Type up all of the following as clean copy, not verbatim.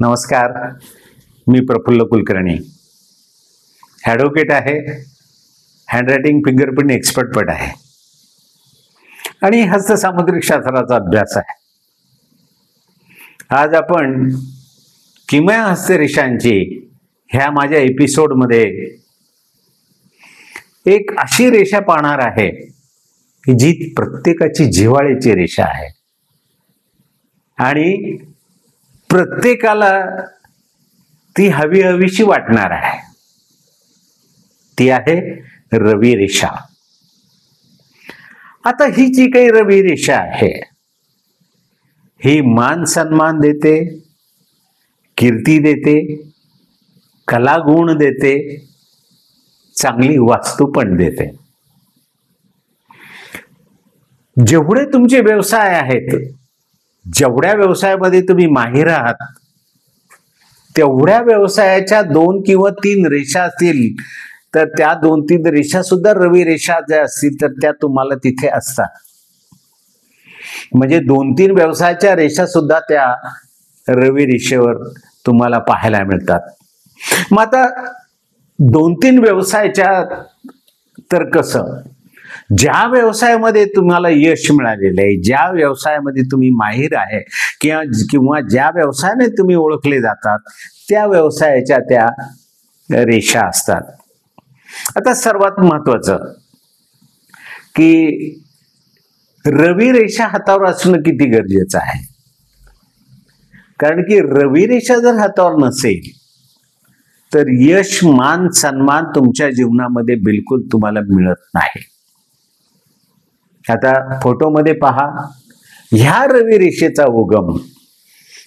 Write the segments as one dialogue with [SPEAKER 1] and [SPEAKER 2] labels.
[SPEAKER 1] नमस्कार, मी प्रफुल्ल कुलकर्णी, ॲडव्होकेट आहे, handwriting fingerprint expert पण आहे आणि हस्तसामुद्रिक शास्त्राचा अभ्यास आहे. आज आपण किमया हस्तरेषांची ह्या माझ्या एपिसोडमध्ये एक अशी रेषा पाहणार आहे की जी प्रत्येकाची जिव्हाळ्याची रेषा आहे आणि प्रत्येकाला ती हवी हवीशी वाटणार आहे. ती आहे रवी रेषा. आता ही जी काही रवी रेषा आहे ही मान सन्मान देते, कीर्ती देते, कलागुण देते, चांगली वास्तू पण देते. जेवढे तुमचे व्यवसाय आहेत, जेवढ्या व्यवसायामध्ये तुम्ही माहिर आहात, तेवढ्या व्यवसायाच्या 2 किंवा 3 रेषा असतील तर त्या 2-3 रेषा सुद्धा रवी रेषा ज्या असतील तर त्या तुम्हाला तिथे असतात. म्हणजे 2-3 व्यवसायाच्या रेषा सुद्धा त्या रवी रेषेवर तुम्हाला पाहायला मिळतात. मग आता 2-3 व्यवसायाच्या तर कसं, ज्या व्यवसायामध्ये तुम्हाला यश मिळालेलं आहे, ज्या व्यवसायामध्ये तुम्ही माहिर आहे किंवा ज्या व्यवसायाने तुम्ही ओळखले जातात त्या व्यवसायाच्या त्या रेषा असतात. आता सर्वात महत्वाचं की रवी रेषा हातावर असणं किती गरजेचं आहे. कारण की रवी रेषा जर हातावर नसेल तर यश, मान, सन्मान तुमच्या जीवनामध्ये बिलकुल तुम्हाला मिळत नाही. आता फोटोमध्ये पहा, ह्या रवी रेषेचा उगम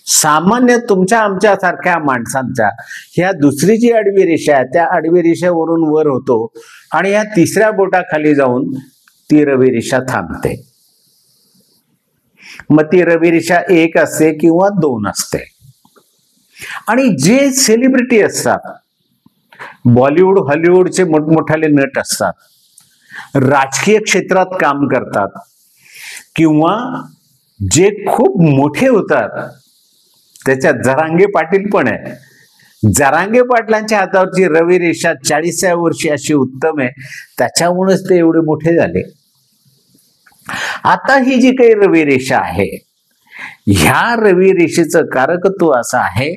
[SPEAKER 1] सामान्य तुमच्या आमच्या सारख्या माणसांच्या ह्या दुसरी जी आडवी रेषा आहे त्या आडवी रेषेवरून वर होतो आणि ह्या तिसऱ्या बोटाखाली जाऊन ती रवी रेषा थांबते. मग ती रवी रेषा 1 असते किंवा 2 असते. आणि जे सेलिब्रिटी असतात, बॉलिवूड हॉलिवूडचे मोठमोठाले नट असतात, राजकीय क्षेत्रात काम करतात किंवा जे खूप मोठे होतात, त्याच्यात जरांगे पाटील पण आहे. जरांगे पाटलांच्या हातावरची रवी रेषा 40व्या वर्षी अशी उत्तम आहे, त्याच्यामुळेच ते एवढे मोठे झाले. आता ही जी काही रवी रेषा आहे, ह्या रवी रेषेचं कारकत्व असं आहे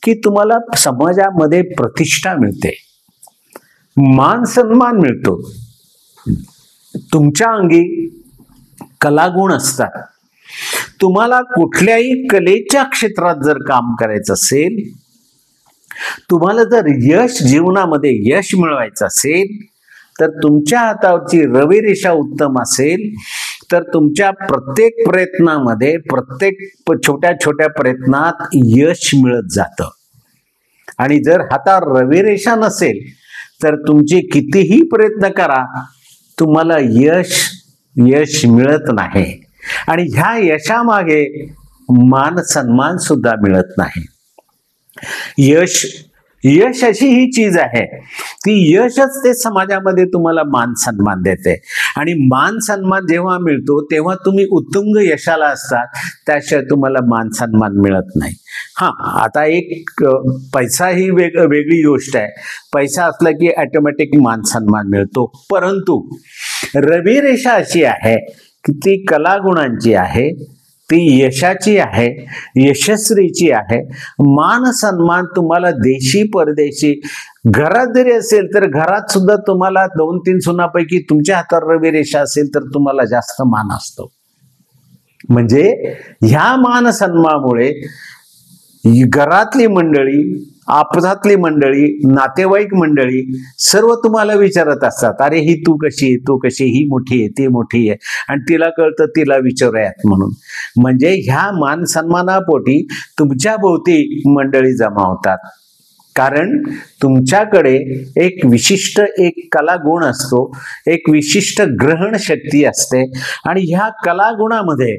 [SPEAKER 1] की तुम्हाला समाजामध्ये प्रतिष्ठा मिळते, मान सन्मान मिळतो, तुमच्या अंगी कलागुण असतात. तुम्हाला कुठल्याही कलेच्या क्षेत्रात जर काम करायचं असेल, तुम्हाला जर जीवनामध्ये यश मिळवायचं असेल तर तुमच्या हातावरची रवी रेषा उत्तम असेल तर तुमच्या प्रत्येक प्रयत्नामध्ये, प्रत्येक छोट्या छोट्या प्रयत्नात यश मिळत जातं. आणि जर हातावर रवी रेषा नसेल तर तुमचे कितीही प्रयत्न करा, तुम्हाला यश मिळत नाही आणि ह्या यशामागे मान सन्मान सुद्धा मिळत नाही. यश अशी ही चीज आहे, ती यशच ते समाजामध्ये तुम्हाला मान सन्मान देते. आणि मान सन्मान जेव्हा मिळतो तेव्हा तुम्ही उत्तुंग यशाला असतात, त्याशिवाय तुम्हाला मान सन्मान मिळत नाही. आता एक पैसा ही वेगळी गोष्ट आहे. पैसा असला की ऑटोमॅटिक मान सन्मान मिळतो. परंतु रवी रेषा अशी आहे की ती कलागुणांची आहे, ती यशाची आहे, यशस्वीची आहे. मान सन्मान तुम्हाला देशी परदेशी, घरात जरी असेल तर घरात सुद्धा तुम्हाला 2-3 सुनापैकी तुमच्या हातावर रवी रेषा असेल तर तुम्हाला जास्त मान असतो. म्हणजे ह्या मान सन्मानामुळे घरातली मंडळी, आपसातली मंडळी, नातेवाईक मंडळी सर्व तुम्हाला विचारत असतात, अरे ही तू कशी आहे, तू कशी, ही मोठी आहे, ती मोठी आहे, आणि तिला कळतं तिला विचारूयात म्हणून. म्हणजे ह्या मान सन्मानापोटी तुमच्या भोवती मंडळी जमा होतात. कारण तुमच्याकडे एक विशिष्ट कलागुण असतो, एक विशिष्ट ग्रहण शक्ती असते. आणि ह्या कलागुणामध्ये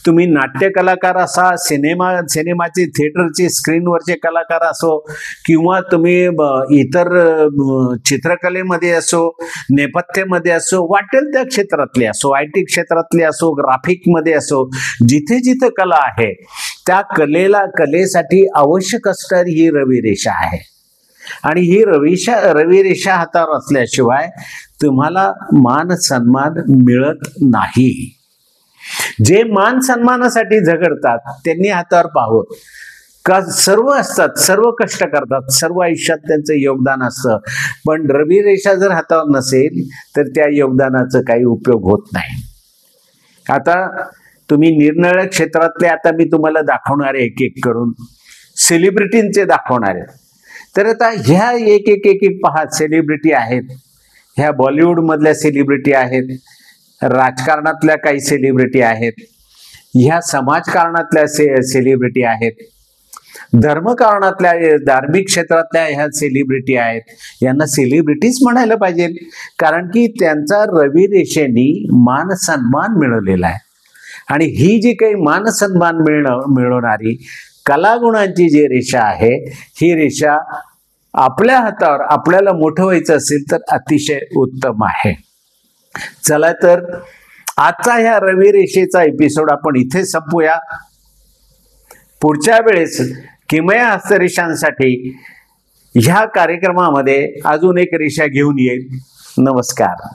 [SPEAKER 1] तुम्ही नाट्य कलाकार असा, सिनेमाचे थिएटरचे स्क्रीनवरचे कलाकार असो किंवा तुम्ही इतर चित्रकलेमध्ये असो, नेपथ्यमध्ये असो, वाटेल त्या क्षेत्रातले असो, IT क्षेत्रातले असो, ग्राफिकमध्ये असो, जिथे जिथे कला आहे त्या कलेसाठी आवश्यक असणारी ही रवी रेषा आहे. आणि ही रवी रेषा हातावर असल्याशिवाय तुम्हाला मान सन्मान मिळत नाही. जे मान सन्मानासाठी झगडतात त्यांनी हातावर पाहावं का, सर्व असतात, सर्व कष्ट करतात, सर्व आयुष्यात त्यांचं योगदान असतं, पण रवी रेषा जर हातावर नसेल तर त्या योगदानाचा काही उपयोग होत नाही. आता तुम्ही निरनिराळ्या क्षेत्रातले आता मी तुम्हाला दाखवणार आहे एक एक करून, सेलिब्रिटींचे दाखवणार आहे. तर आता ह्या एक एक एक एक पहा, सेलिब्रिटी आहेत, ह्या बॉलिवूड मधल्या सेलिब्रिटी आहेत, राजकारणातल्या काही सेलिब्रिटी आहेत, ह्या समाजकारणातल्या सेलिब्रिटी आहेत, धर्मकारणातल्या धार्मिक क्षेत्रातल्या ह्या सेलिब्रिटी आहेत. यांना सेलिब्रिटीज म्हणायला पाहिजे, कारण की त्यांचा रवी रेषेनी मान सन्मान मिळवलेला आहे. आणि ही जी काही मान सन्मान मिळवणारी कलागुणांची जी रेषा आहे, ही रेषा आपल्या हातावर आपल्याला मोठं व्हायचं असेल तर अतिशय उत्तम आहे. चला तर आजचा ह्या रवी रेषेचा एपिसोड आपण इथे संपूया. पुढच्या वेळेस किमया हस्तरेषांसाठी ह्या कार्यक्रमामध्ये अजून एक रेषा घेऊन येईल. नमस्कार.